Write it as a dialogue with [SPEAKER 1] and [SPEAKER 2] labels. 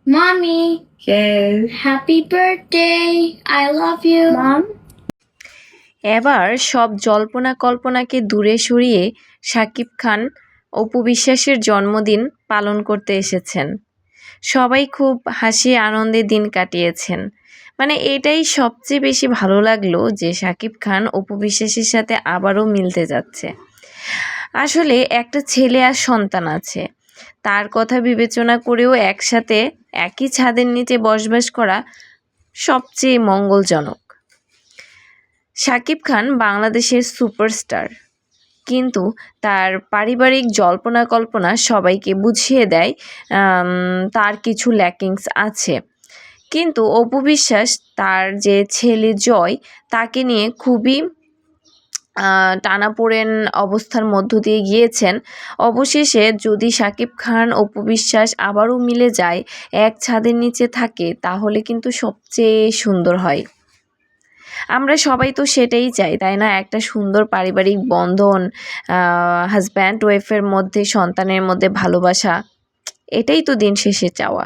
[SPEAKER 1] Mommy,
[SPEAKER 2] Yes.
[SPEAKER 1] happy birthday. I love you. Mom?
[SPEAKER 3] এবার সব জল্পনা কল্পনাকে দূরে সরিয়ে শাকিব খান অপু বিশ্বাসের জন্মদিন পালন করতে এসেছেন। সবাই খুব হাসি আনন্দে দিন কাটিয়েছেন। মানে এটাই সবচেয়ে বেশি ভালো লাগলো যে শাকিব খান অপু বিশ্বাসের সাথে আবারও মিলতে যাচ্ছে। আসলে একটা ছেলে আর সন্তান আছে, তার কথা বিবেচনা করেও একসাথে একই ছাদের নিচে বসবাস করা সবচেয়ে মঙ্গলজনক। শাকিব খান বাংলাদেশের সুপারস্টার, কিন্তু তার পারিবারিক জল্পনা কল্পনা সবাইকে বুঝিয়ে দেয় তার কিছু ল্যাকিংস আছে। কিন্তু অপু বিশ্বাস তার যে ছেলে জয় তাকে নিয়ে খুবই টানাপোড়েন অবস্থার মধ্য দিয়ে গিয়েছেন। অবশেষে যদি শাকিব খান অপু বিশ্বাস আবারও মিলে যায়, এক ছাদের নিচে থাকে, তাহলে কিন্তু সবচেয়ে সুন্দর হয়। আমরা সবাই তো সেটাই চাই, তাই না? একটা সুন্দর পারিবারিক বন্ধন, হাজব্যান্ড ওয়াইফের মধ্যে, সন্তানের মধ্যে ভালোবাসা, এটাই তো দিন শেষে চাওয়া।